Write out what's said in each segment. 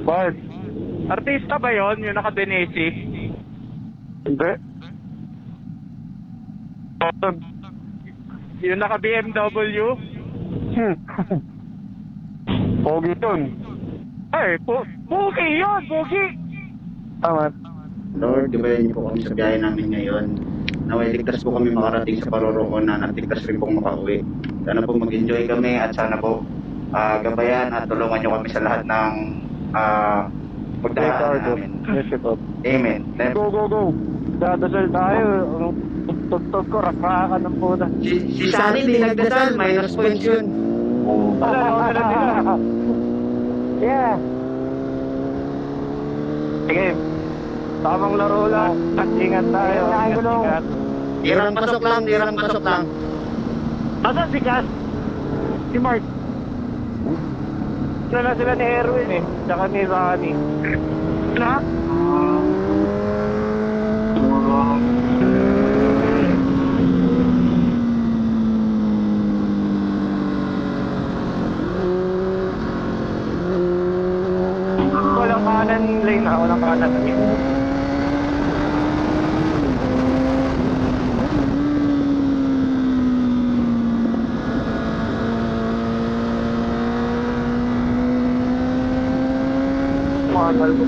Bart. Artista ba yon yung naka-Denesi? Hindi. Yung naka-BMW? Pogi yun. Ay, Pogi yun, Pogi! Tama. Lord, gabayan niyo po kami sa biyahe namin ngayon. Naway ligtas po kami makarating sa Paroroon na ligtas rin pong makauwi. Sana po mag-enjoy kami at sana po gabayan at tulungan niyo kami sa lahat ng pagdaan namin. Yes, ito. Amen. Go, go, go. Dadasal tayo. Tugtog ko, rakrakan ng puta. Si Sunny di nagdasal, minus points yun. Yeah. Sige, tamang laro lang. At ingat tayo. Ingat. Tirang pasok lang, tirang pasok lang. Asan si Cass? Si Mark? Sila ni Erwin eh. Tsaka ni Ronnie. Na? Walang kanan lane ha. Walang kanan lane.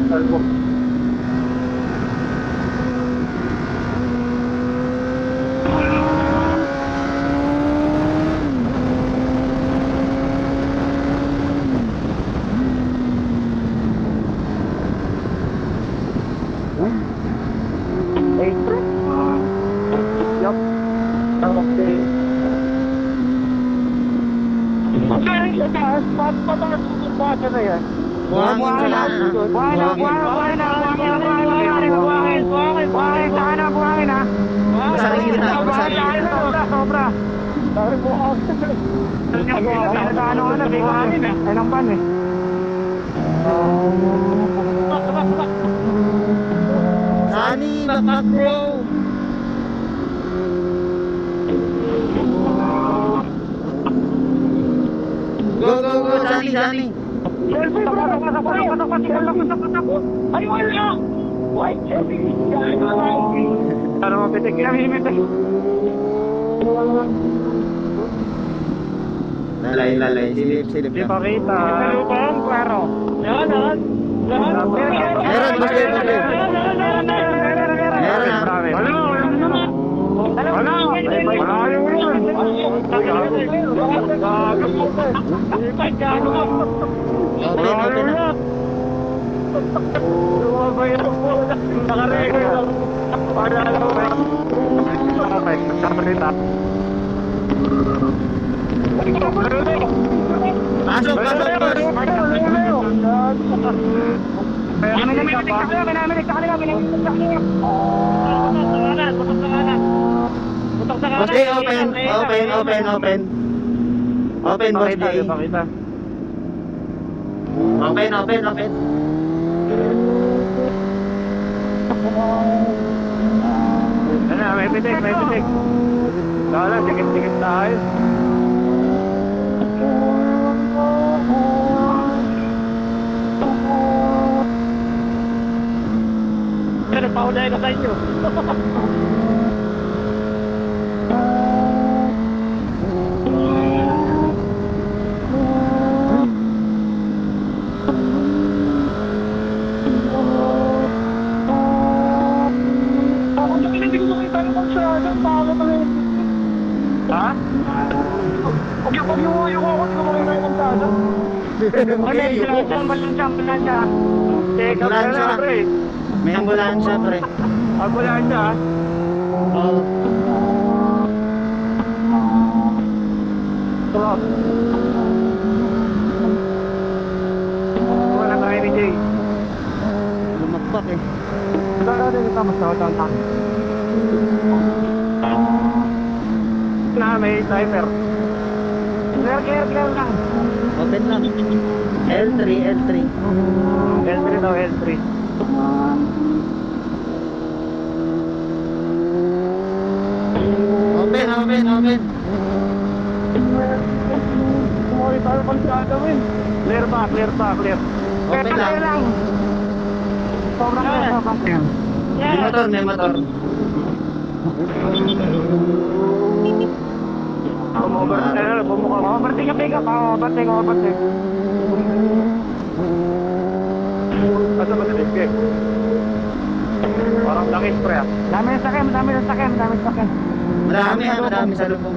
Talbog. Yup. Okay. Pataas na yan. Buhangin sa lahat. Buhangin, sana buhangin ha. Basagin kita, basagin. Sobra. Sorry po ako. Ano na, buhangin eh. Ay ng ban eh. Sunny, back bro. Go, go, go, Sunny. Selfie bro, pasok. Ay, wala. White selfie. Ano mapitik? Kinamimitik. Lalay, silip Di lang. pa kita. Ano ba ang klaro? Yan. Meron, bakit? Meron na. Open na. Pasok, boss. Boss Jay, open. Open, boss Jay. Open. May pitik. Kala, dikit-dikit tayo. Nagpaulay ka sa inyo. Ha? Huwag yung ako, hindi ko makita yung magsada. Ambulansya. Teka, Ambulansya. pre. May ambulansya, pre. Ambulansya, ha? Oo. Wala tayo ni Jay. Lumakpak eh. Na, may timer. Clear lang. Open lang. L3. L3 daw, L3. Open. Kumuli tayo pang gagawin. Clear pa. Okay lang. Sobrang clear, sobrang clear. May motor, may motor. Overtake ka, pick up. Overtake. Asa ba na Dave? Parang langis pre ah. Dami sa sakyan. Madami sa lubong.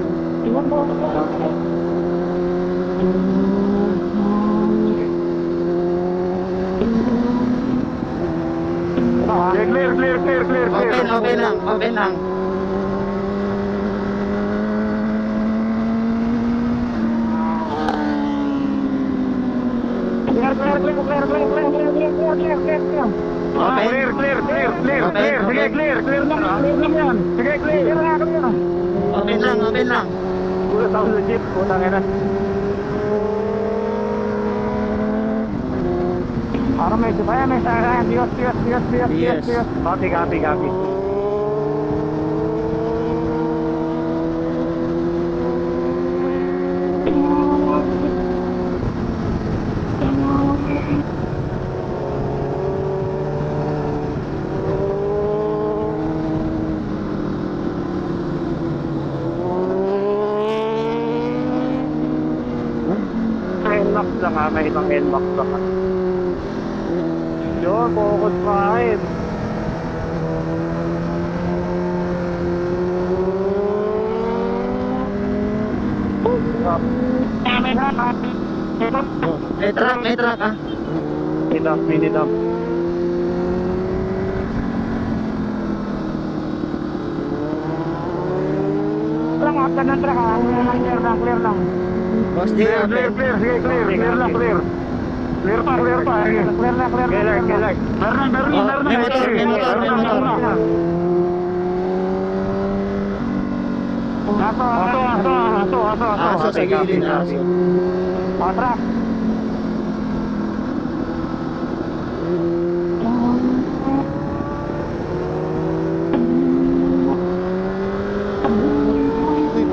Clear. Okay lang. Clear. Okay. Clear lang yan. Sige, clear. Okay lang. Gulat ako sa jeep, putang ina. Parang medyo pa yan, may sarayan. Diyos. Copy. Nbox lang ha, may ibang Nbox lang ha. Yun, focus pa akin. May truck ah. Mini dump. Lang ng truck ha. Clear lang. Boss J, Clear okay. lang. Clear pa. Clear. Kailag. Meron. May motor. Aso sa gilid, aso. Truck.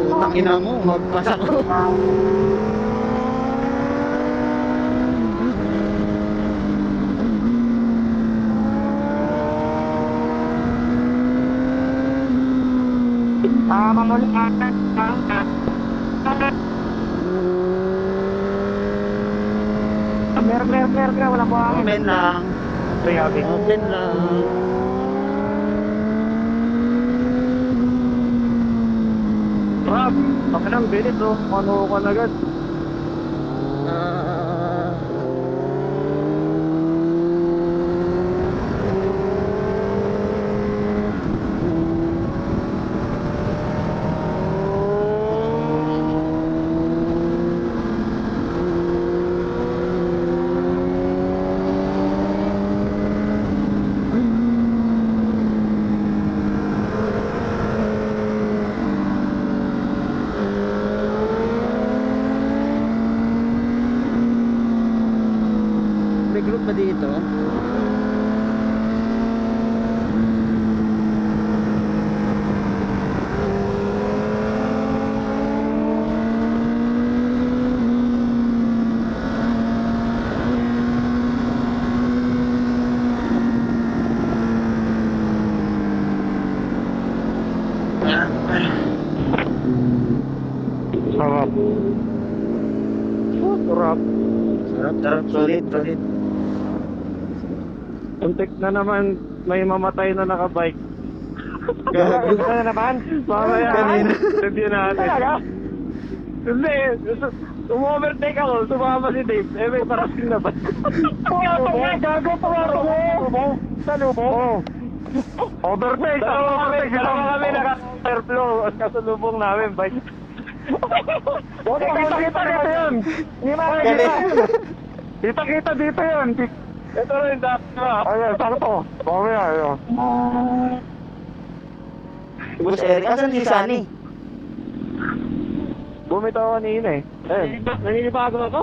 Putang ina mo, magpasak ko. Mamuli. Clear. Wala po hangin. Open lang. Copy. Open lang. Rob, baka nang bilis oh. Ano ka na agad? May group ba dito? Sarap. Sarap. Sarap, solid. Untik na naman may mamatay na nakabike. Gago. Ano naman? Mamaya. Kanina. Hindi natin. Talaga? Hindi. Umovertake ako. Sumama si Dave. Eh may parating na ba? Gago, pumatong mo. Sa lubong? Overtake. Dalawa kami naka-airflow. At kasalubong namin bike. Okay, kita dito yun. Hindi Kita dito yun. Ito rin dati ba? Ayan, sakto. Mamaya, ayun. Boss Eric, asan si Sunny? Bumitaw kanina eh. Naninibago ako?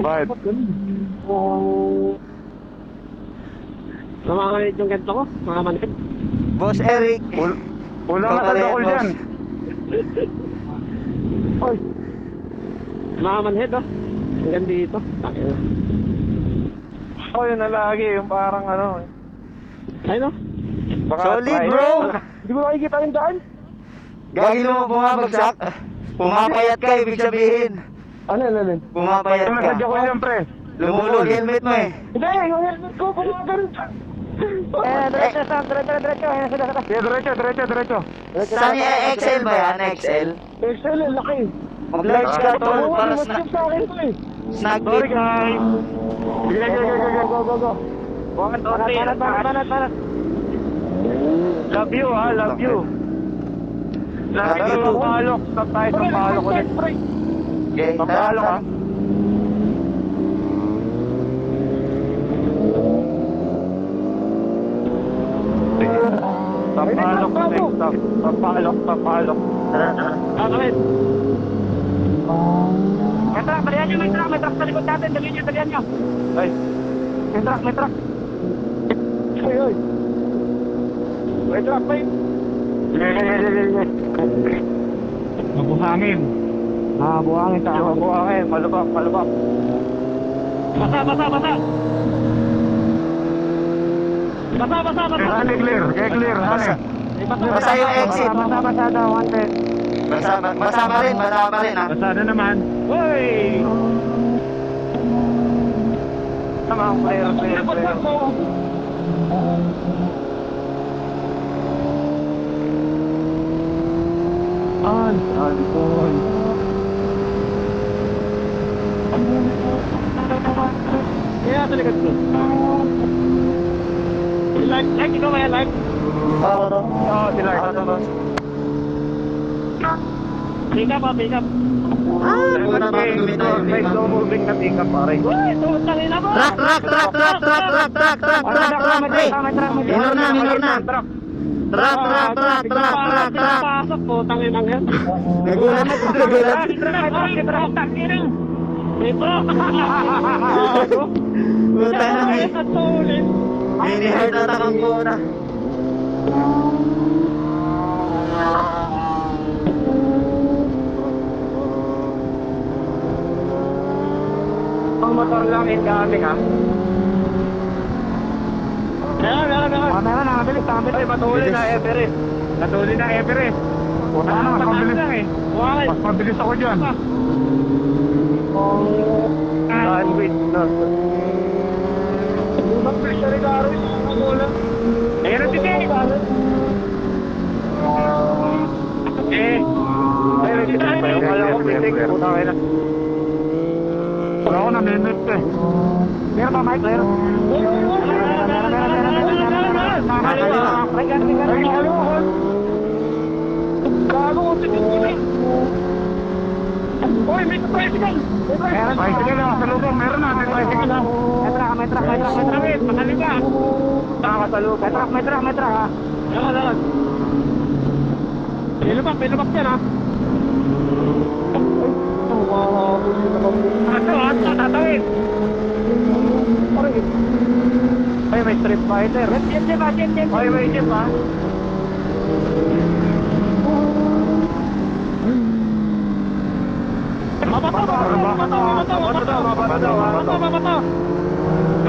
Bakit? Namamanit yung ganito ko? Namamanit? Boss Eric. Wala nga tadakol dyan. Oy. Namamanhid oh. Hanggang dito. ko yun na lagi, yung parang ano. Ay no? Solid, bro. Hindi mo nakikita yung daan? Gagi mo bumabagsak. Pumapayat ka, ibig sabihin. Ano? Pumapayat ka. Nasadya ko yan, pre. Lumulog helmet mo eh. Hindi, yung helmet ko, pumagal. Diretso, Sam. Diretso. Ayan, Diretso. Saan yung XL ba yan? XL? Excel, laki. Mag-large ka, tol. Para Mas sa akin to eh. snag Sorry fit. guys. Sige. Go. One, two, three. Banat. Love you ha, love you. Love you Pero too. Palok, stop tayo sa Palok ulit. Okay, Sa Palok ha. Sa Palok next stop. Sa Palok. Kakawin. May truck, balihan nyo, may truck sa likod natin. Dalihan nyo. Ay. May truck. Ay. Wait lang, wait. Mabuhangin. Buhangin sa ako. Mabuhangin. Malubak. Basa. Clear. Basa yung exit. Basa daw, 110. Basa pa rin ha. Basa na naman. Hoy! Tama, clear. Alcohol. Kaya sa likod ko. Like, ikaw ba yan, like? Oo, si Lark. Pick up. Wala ba gumit tayo? May slow moving na pick up, pare. Uy, tuot na rin ako. Truck. Minor na. Truck. Pasok po, tangin ang yan. Nagulat. Puta na may. Mini-heart attack ang puta. Ang motor lang incoming ha. Meron. Meron, nakabilis. Ay, matuli na Everest. Puta na, mas mabilis lang eh. Mas mabilis ako dyan. Sandwich na. Mag-pressure rin araw yung mga bola. Ayun ang titi. Ayun ang titi. Kaya ko pitik. Puta kayo na. Wala ko na minute eh. Meron ba, Mike? Meron. Gago ko titik. Uy, may tricycle! Tricycle na, sa lubong, meron na, may tricycle na. May truck. Makali ka. Tama sa lubong. May truck ha. Dalag. May lubak yan ha. Ato, tatawid. Ay, may Street Fighter. Jeep. Ay, may jeep ha. Babato.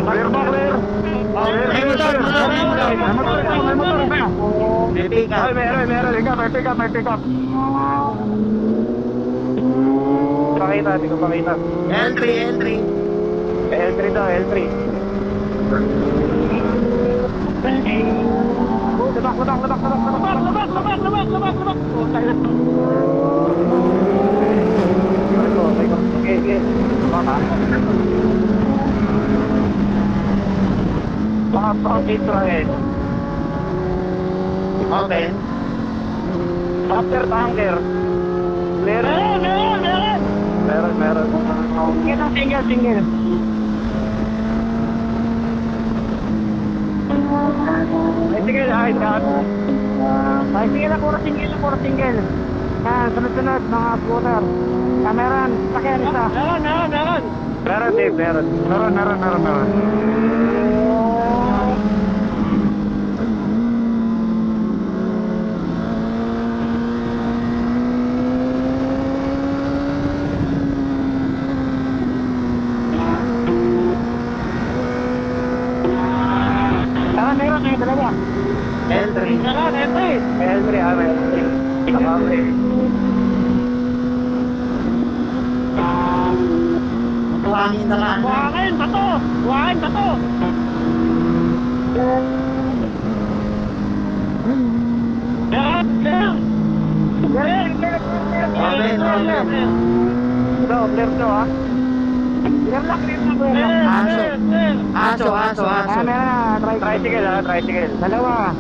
Clear ba, clear? May motor. May pick up. Ay, meron. May pick up. Pakita, hindi ko pakita. L3. L3 daw, L3. Labak. Putay na. Okay. Baka Israel. Okay. After tanker. Clear? Meron. Single. Ay, sige, ay, Ay, sige na, puro single. Yan, sunod-sunod, mga scooter. Kameran, sakyan isa. Meron, Dave, meron. kayo dalawa. L3. Saka, ito eh. L3, L3. Okay. Buhangin sa kanan. Buhangin, bato! Buhangin, bato! Yan, yan! Okay, okay. Clear to ha. Clear na, clear na. Aso. Aso. Meron na, Tricycle ha, tricycle. Dalawa.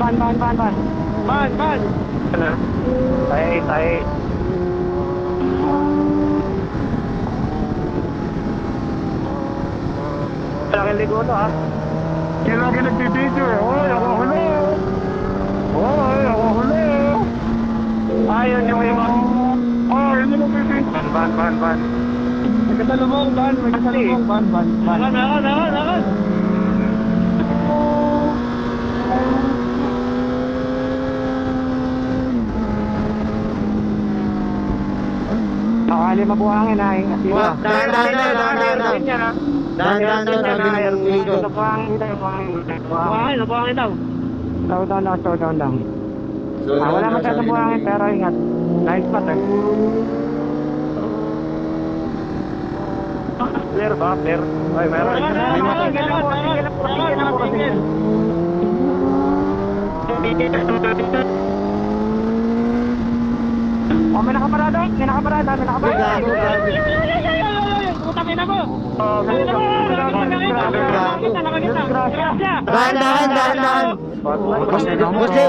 Ban. Man! Ano? Tayo. Malaking ligo to ha. Kailangan nagtitito eh. Oy, ako huli. Ayun yung iwan. Oh, yun yung nagtitito. Ban. May kasalubong, ban. Nakon. Akali mabuhangin ha. Ingat dito. Dahan. Dahan, sabi ng video. Buhangin tayo, Buhangin daw. Slow down lang. Wala masyadong buhangin pero ingat. Nice spot eh. Clear ba? Clear. Ay, meron. Oh, may nakaparada. Putang ina mo! Dahan. Boss Jay,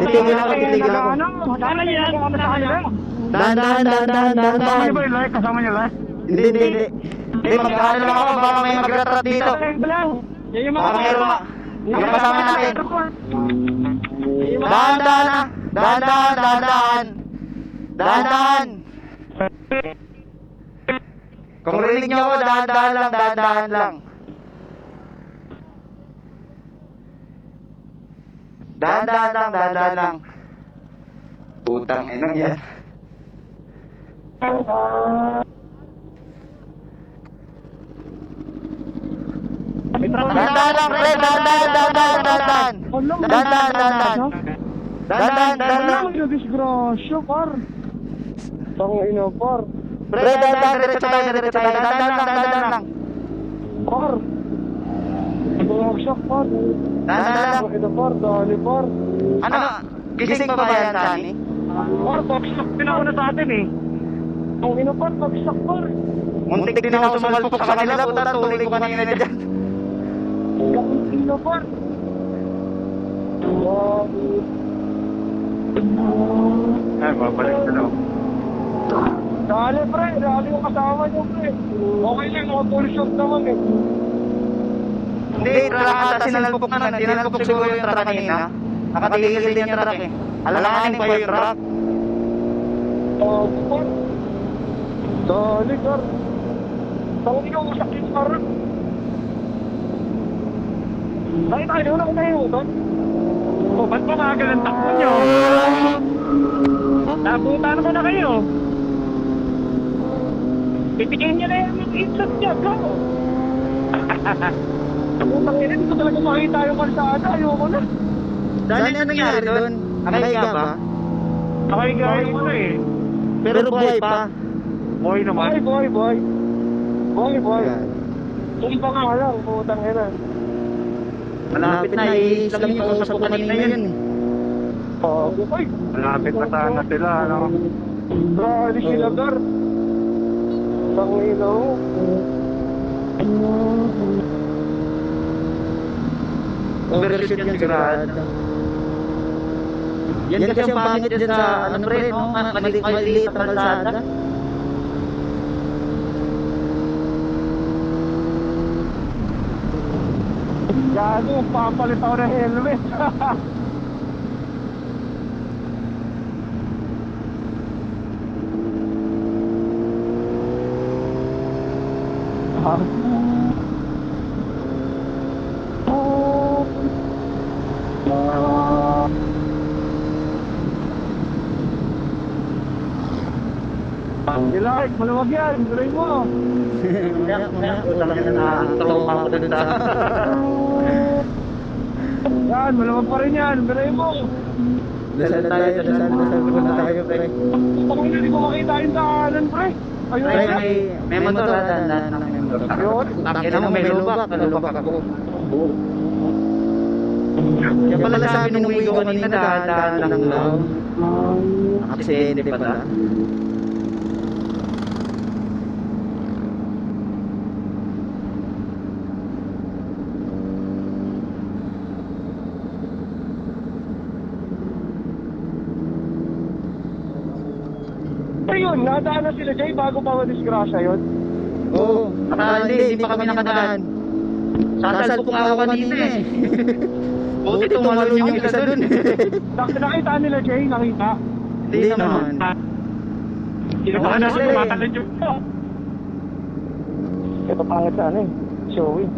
titigil ako. Dahan. Kasama niyo ba? Hindi. Hindi, magkano lang ako, baka may magratrat dito. Baka meron yung kasama natin. Dahan. Kung rinig niyo ako, dahan lang. Dahan lang. Putang inang yan. Dahan lang, pre, dahan. Disgrasya, par. Tangina, par. Pre, dahan, diretso tayo. Dahan lang. Par. Bumagsak, par. Dahan lang. Ito, par. Dali, par. Ano? Gising pa ba yan, Dani? Par, bagsak din ako na sa atin eh. Ang ina, par. Bagsak, par. Muntik din ako sumalpok sa kanila, puta, tuloy ko kanina dyan. Ang ina, par. Ay, babalik na daw. Dali, pre. Dali yung kasama niyo, pre. Okay lang, naka-full shot naman eh. Hindi, truck ata sinalpok na. Sinalpok siguro yung truck kanina. Nakatigil din yung truck eh. Alanganin pa yung truck. Par. Dali, par. Tawag ikaw, masakit, par. Tayo na kinahimutan. Oh, ba't ba maaga ng takbo nyo? Nabuta naman na kayo. Pipigyan nyo na yung insert niya, bro. Putang ina, dito talaga makita yung kalsada. Ayoko na. Dani, ano nangyari doon? Akay ka ba? Nakaigahin mo na eh. Pero buhay pa. Boy naman. Boy. Tumpa nga lang, putang ina. Malapit na, i-islam yung kausap ko kanina yun eh. Boy. Malapit na sana sila, ano? Grabe sila, gar. Tangina mo. Overshoot yan sigurado. Yan kasi ang pangit dyan sa ano pre, no? Maliliit na kalsada. Gago, papalit ako ng helmet. Dilak, maluwag yan. Tuloy mo. Kaya po talaga na-tropa ako dun sa... Yan, maluwag pa rin yan. Tuloy mo. Dasal muna tayo, pre. Bakit hindi ko makita yung daanan, pre? Ayun, Pre, may motor, dahan lang may motor. Ayun. Takina mo, may lubak ako. Kaya pala sabi nung uwi ko kanina, dahan lang daw. Aksidente pala. Ayun, nadaan na sila, Jay, bago pa madisgrasya yun. Oo, hindi pa kami nakadaan. Sasal po ako kanina eh. Buti tumalon yung isa dun. Nakita nila, Jay, nakita. Hindi naman. Kinakahan na sila, tumatalon yung ito pangit sa ano eh, showing.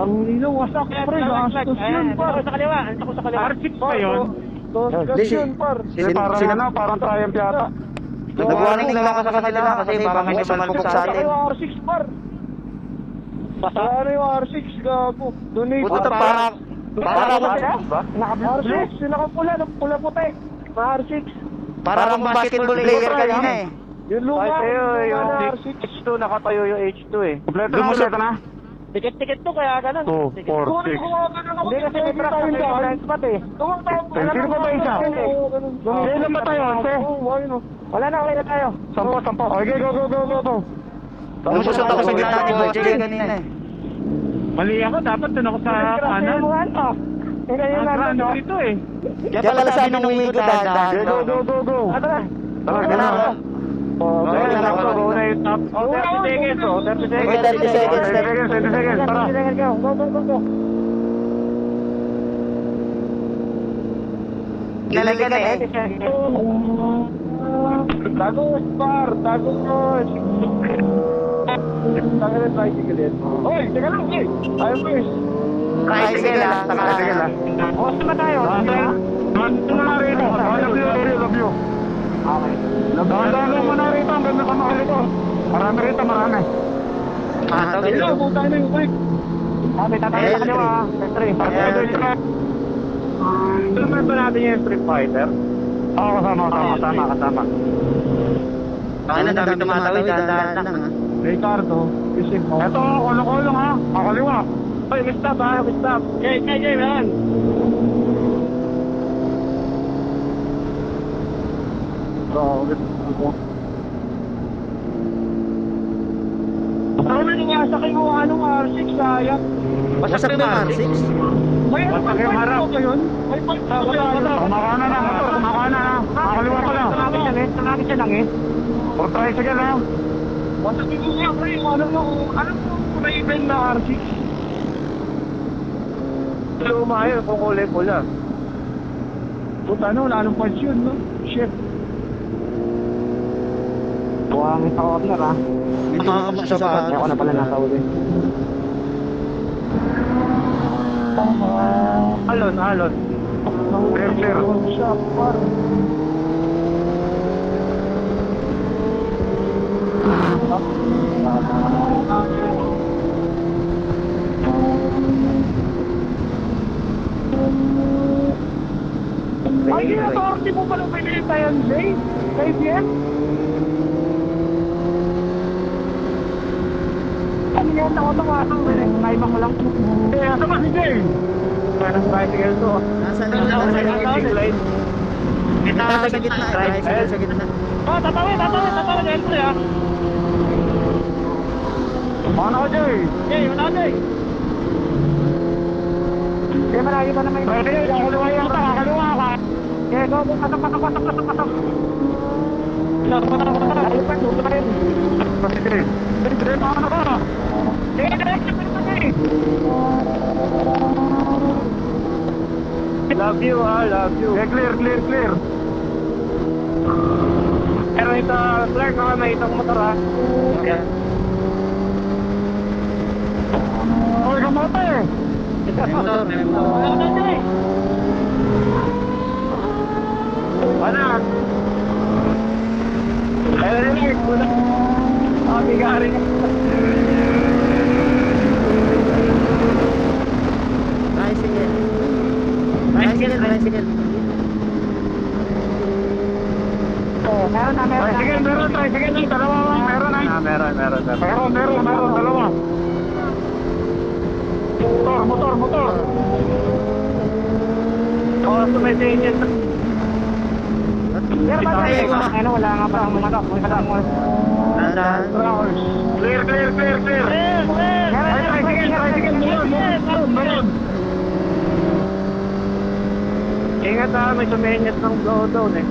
Ang nilo, wasak, pre, gastos yun, par. Sa kaliwa, ko sa kaliwa. R6 pa yun? Gastos yun, par. Parang triumph yata. Nag-warning lang ako sa kanila kasi baka may sumalpok sa atin. Yung R6, par. Pasara yung R6, gago. Donate. Puto para R6, yung nakapula, pula-puti. R6. parang basketball player kanina eh. Yung luma, yung R6. H2, nakatayo yung H2 eh. Lumusot na. Tikit-tikit to kaya ganun. 2, 4, 6. Hindi kasi may truck na may blind spot eh. Sino pa ba isa? Kailan ba tayo, Ante? Wala na, okay na tayo. 10. Okay, go. Lumusot ako sa gitna ni Boss Jay kanina eh. Mali ako, dapat dun ako sa kanan. Hindi yun natin, no? Dito eh. Kaya pala sabi nung uwi ko dahan. Go. Ano na? Talaga na ako. Go na yung top. 30 seconds, 30 seconds. Wait, 30 seconds. 30 seconds, tara. Go. Lalagyan na eh. Tagos, par. Tagos. Tangin na tricycle yan. Hoy, teka lang, eh. Ayun, boys. Tricycle ah. Tricycle ah. Oras naman tayo. Nandito na rito. Love you. Okay. Dahan-dahan mo na rito. Ang ganda ka makalito. Marami rito, marami. Hello, puta na yung break. May tatawin sa kaliwa. L3. Alam ba natin yung Street Fighter? Oo, kasama. Bakit na dami tumatawid, dahan lang ah. Ricardo, isip mo. Eto, kulong ha. Makaliwa. Hoy, stop ha, stop. Jay, man. Ano na nga sa kayo anong R6 sayang? Wasak yung R6? May harap ko yun? May kumakana na. Makaliwa pa lang. Tangapin siya lang eh. O tricycle ha. Wasak yung siya, pre. Alam mo may event na R6. Pero umayon kung kulay pula. Puta no, wala nang pansyon no? Shit. Buwangin sa corner ha. Makakabot sa paa. Ako na pala nasa uli. Alon. Clear. Shop, par. Ay, ginatorti mo pa nung pinilita yan, Jay? Kay Bien? Ano yan? Ako tumatang. Kaiba ko lang. Ano ba si Jay? Parang tricycle to. Nasa line. Nasa gitna. Tricycle sa gitna. Oh, tatawid. L3 ha. Ano ka, Jay? Jay, wala Jay. Kaya malagi pa naman. Pwede yun, kakaliwa yan, kakaliwa ka. Okay, go. Pasok. Layo pa, dulo pa rin. Kasi Jay, paano ka? Love you. Clear. Pero ito, Clark, may itong motor ha. Okay. Hoy, kamote! May motor. Anak! Ayun rin, Balik mo na. Gari. Tricycle. Tricycle. Oh, meron na. Tricycle, meron. Dalawa. Meron na. Meron. Dalawa. Motor. Oh, sumitingin. Pero ba tayo? Ano, wala nga pa ang mga Clear. Tricycle, meron. Ingat ha, may suminyat ng blow down eh.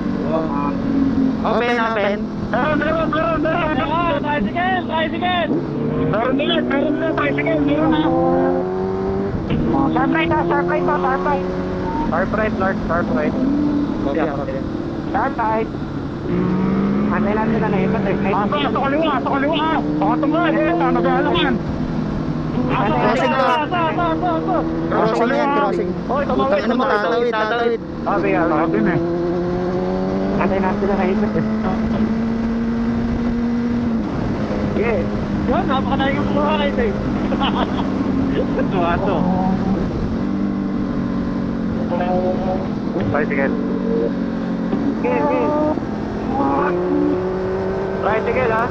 Open. Meron. Tricycle. Meron na, tricycle. Meron na. Sharp right. Sharp right. Sharp right. Antay natin na naipat eh. Sa kaliwa. Baka tumad eh. Nag-aalaman. Crossing to. Crossing yan, crossing. Hoy, tumawid. Ano mo, tatawid. Sabi din eh. Antay natin na naipat eh. Yeah. Yan, napakalayo yung buhay eh. Tuwato. Tricycle. Tricycle ha?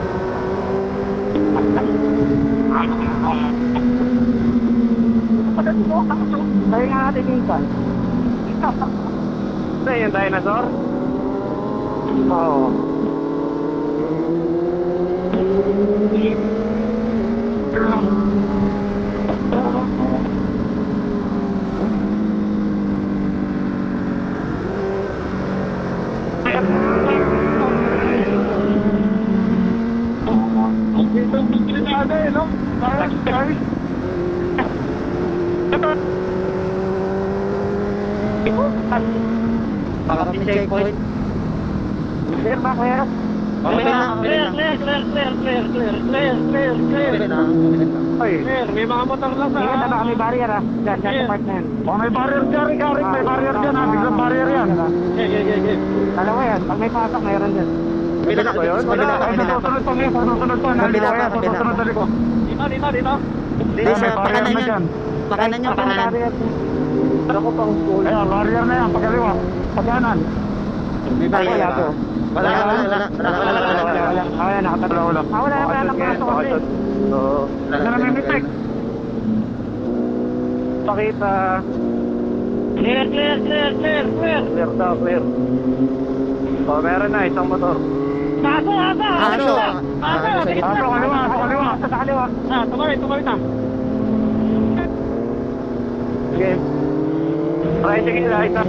Tayo nga natin minsan. Ito yung dinosaur? Oo. Baka checkpoint. Clear ba, clear? Okay na. Clear. Oy, Clear, may mga motor lang sa... ingat na ba kami barrier ha? Diyan sa part na yan. May barrier dyan, Rick. May barrier dyan ha. Biglang barrier yan. Dalawa yan, pag may pasok, mayroon dyan. Kabila Ba yun? kabila Ay, susunod pa. Kabila ka. Susunod sa likod. Dito. Hindi, sa May barrier na dyan. pakanan nyo, pakanan. Ako pang school. Ayan, barrier na yan. Pagkaliwa. Pagkanan. May barrier Wala ka. to. Wala. Wala, nakatalo. Wala lang pasok kasi. Oo. Ano na may mitik? Pakita. Clear. Clear daw, clear. Oh, meron na isang motor. Aso. Sige. Sa kaliwa. Sa kaliwa. Tumawid na. Sige. Tricycle na isa.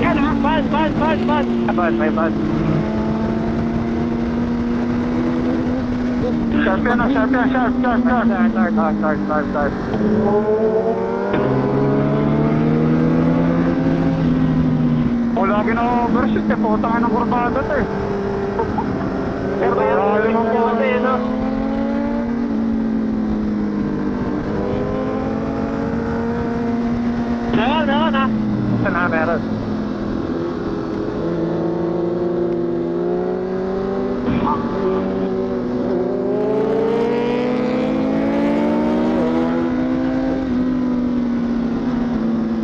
Yan ha. Bus. May bus. Sharp yan. Start. Wala gina-overshoot eh. Putang ng kurbada to eh. Pero Lalim ang bote, no? Meron ha. Saan na meron?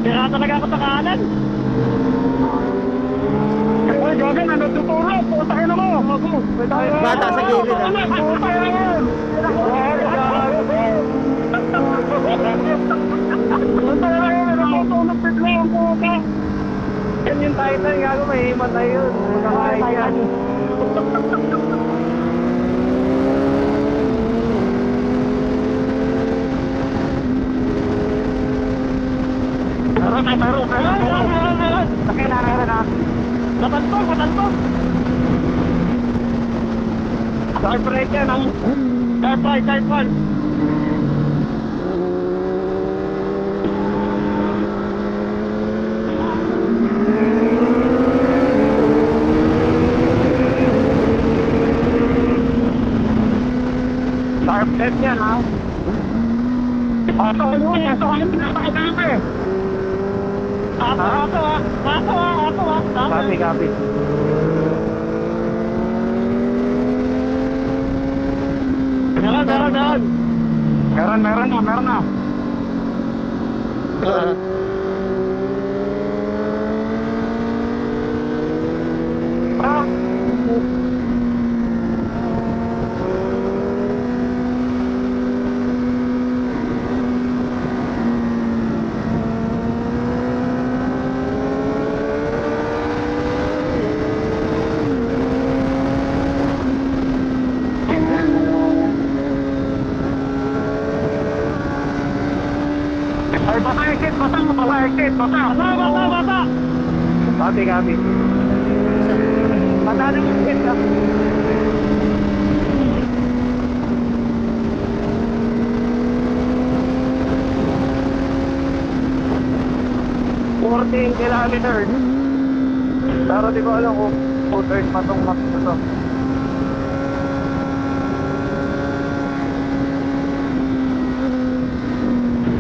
Tira talaga ako sa kanan. Uy, gabi, nanatuturo. Putang ina mo. Bata sa gilid ah. Putang ina yan. Putang ina yan. Natutulog bigla ang puta. Yan yung Titan, gago may himatay yun. Nakakain yan. Meron. Meron na. Matantong. Sharp right yan, ha? Sharp right. Sharp left yan, ha? Ato kayo, pinapakita eh. Ato. Copy. Meron na. Ay, bata exit. Copy. Bata na yung exit, ah. Kilometers. Pero di ko alam kung 2/3 pa tong map na to.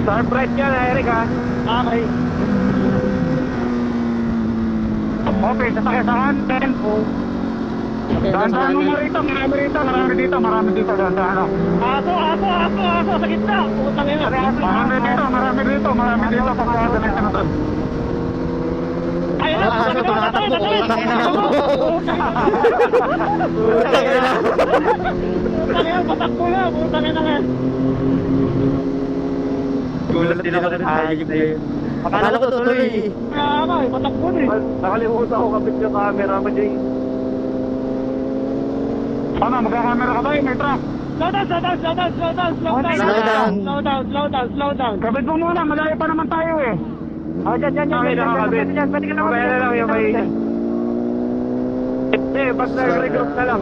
Sharp right yan, Eric, ha? Okay. Okay, sasakay sa 110. Dahan-dahan mo rito, marami dito, dahan-dahan. Ato, sa gitna. Putang ina. Marami dito, pagkakada ng sinutod. Ayun na, tumatakbo. patakbo na, putang ina nga. Gulat din ako sa ayig na yun. Akala ko tuloy. Kaya nga, patakbo na eh. Nakalimutan ko kapit yung camera mo, Jay. Ano, magkakamera ka ba? May truck. Slow down. Kapit mo muna, malayo pa naman tayo eh. Oh, dyan. Pwede ka naman. Okay na lang yung may... Hindi, basta nag-regroup na lang.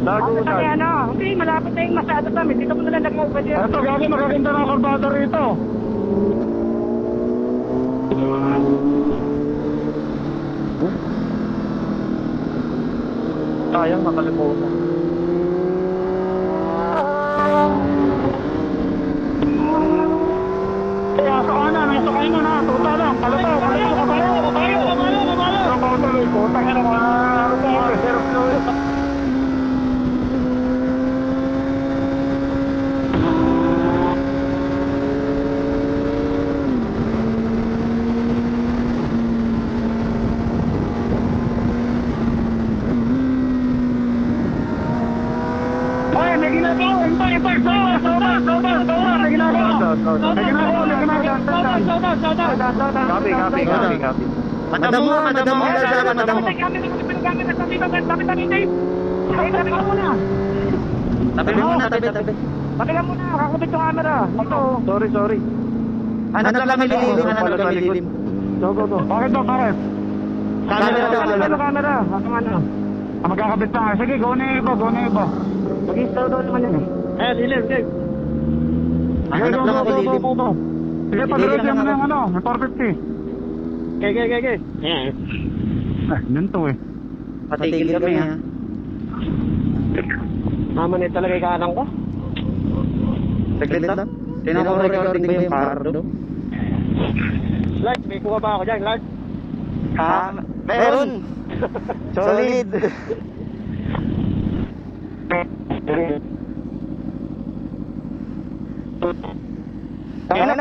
Kasi ano, hindi, malapit na yung masyado kami. Dito mo nalang nag-over dyan. Ito, gagi magaganda ng kurbada rito. Sayang, nakalimutan. Nasa kanan na, tuta lang, kalataw. Putang ina mga reserve fluid. Ay, may ginagawa, impay, slow down, may ginagawa. Copy. Madam mo. Tabi. Tabi ka muna, kakabit yung camera. Ito. Sorry. Hanap lang lilim. Go. Bakit ba, pare? Camera. Magkakabit pa nga. Sige, go na iba. Mag-install daw naman yun eh. Eh, lilim. Hanap lang ako lilim. Sige, pag-ready mo na yung ano, yung 450. Okay. Yun to eh. Patigil kami ha. Mamanit talaga yung kaanang ko. Saglit lang. Tinan ko recording ba yung pardo? Large, may kuha ba ako dyan, large? Meron! Solid! Kaya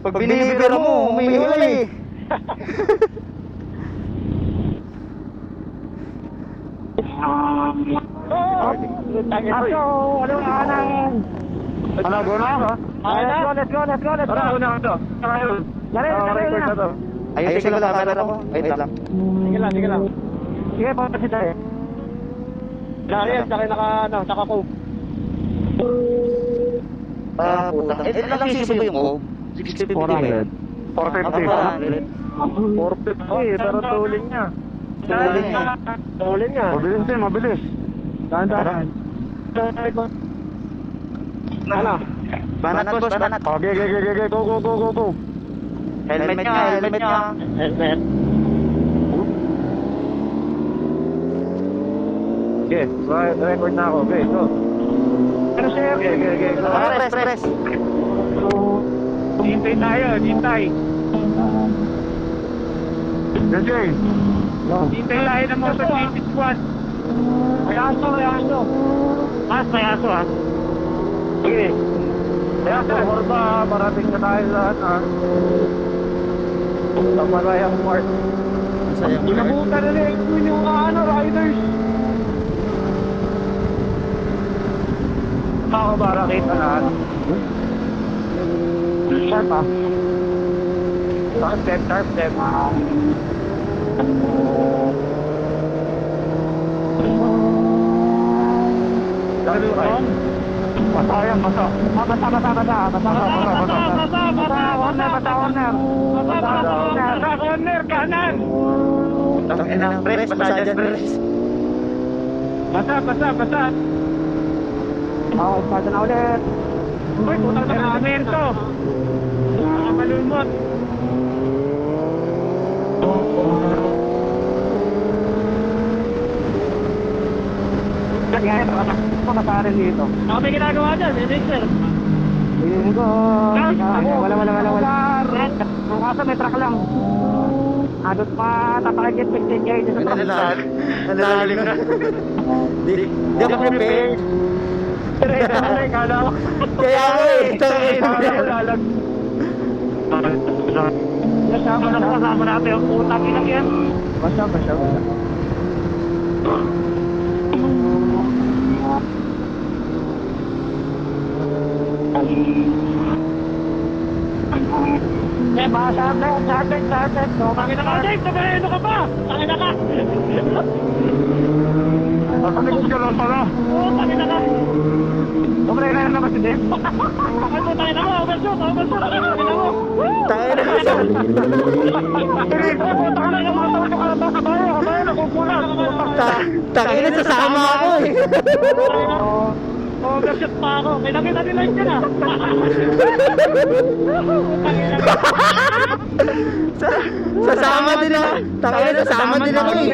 pag binilibero mo, may huli. Aso, ano na kanan? Ano, go na? Let's go. Tara, una ka to. Lari na. Ayusin ko lang camera ko. Wait lang. Sige lang. Sige, papasit tayo. Lari yan, saka naka-cope. Puta. Ito lang sisibo yung O. 650 ba yun? 450. 450, pero tuling niya. Tulin nga. Mabilis. Dahan-dahan. Ano? Banat. Okay, go. Helmet niya. Helmet. Okay, record na ako. Okay, go. Ano sir? Press. Hintay tayo, hintay. DJ, hintay tayo ng motor City Squad. May aso. May aso ha. Sige. Kaya sa Horba, parating na tayo sa sa Marayang Park. Sayang. Inabutan na yung riders. Makakabara kita lahat. Sharp ah. Sharp step. Lalo kayo. Masayang, masa. Basa. Corner, kanan. Press, basa dyan, press. Basa. Oo, basa na ulit. Uy, putang na semento. Malulmot. Kaya pagkakasarin dito. Ako may ginagawa dyan, sir. Hindi ko. Wala. Ang kaso may truck lang. Adot pa, tatakagit 15 kayo dito sa truck. Ang lalim na. Di ako prepared. Kala ko. Kaya ako Kasama natin ang utang ilang yan. Basa. Sardet. Tangin na ka, Dave! Tabahin ka pa! Tangin na ka! Nakalikod ka lang pala. Oo, tangin na ka! Kumulay na naman si Dave. Tangin na mo! Overshoot! Tangin na mo! Tangin na Tangin na sasama ako eh. Overshoot pa ako. May nakita nila yun dyan ah. Sasama din ako. Tangin na sasama din ako eh.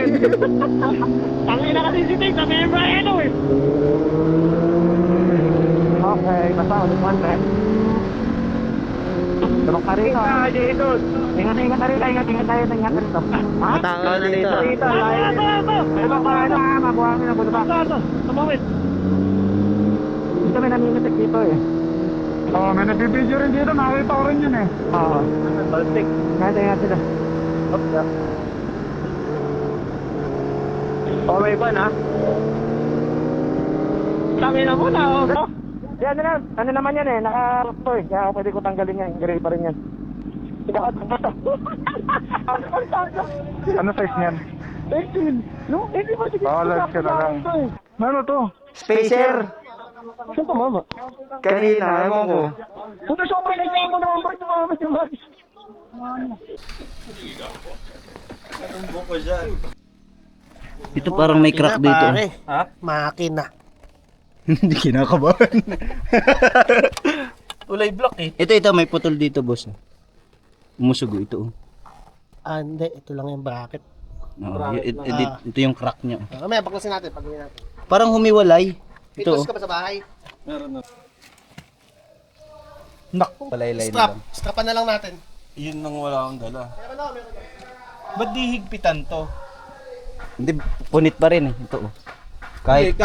Tangin na kasi si Dave. Sabi yung Brian eh. Okay, basta ulit one time. Tulog ka rito. Ingat na rito. Ingat tayo. Ha? Tao na dito. Ano ba na? Mabuhangin na bulo ba? Tumawid. Dito may namimitik dito eh. Oo, may nabibideo rin dito. Nakita ko rin yun eh. Oo. Baltik. Ingat sila. Okay ba na? Tangin na mo na. Yan na. Ano naman yan eh. Naka-store. Kaya pwede ko tanggalin yan. Gray pa rin yan. Ano size niyan? 18. No? Hindi ba sige? Balas ka na lang. Ano to? Spacer. Saan pa mama? Kanina, ewan ko. Puto sobrang nagsayin mo naman ba ito mama si Maris? Ito parang may crack dito. Ha? Makina. Hindi kinakabahan. Ulay block eh. Ito may putol dito, boss. Umusugo ito. Ah, hindi. Ito lang yung bracket. Ito yung crack niya. Mamaya, baklasin natin. Pagawin natin. Parang humiwalay. Pitos Ito. ka ba sa bahay? Nak, palaylay na Strap. lang. Strapan na lang natin. Yun nang wala akong dala. Meron na. Ba't di higpitan to? Hindi, punit pa rin eh. Ito. Kahit.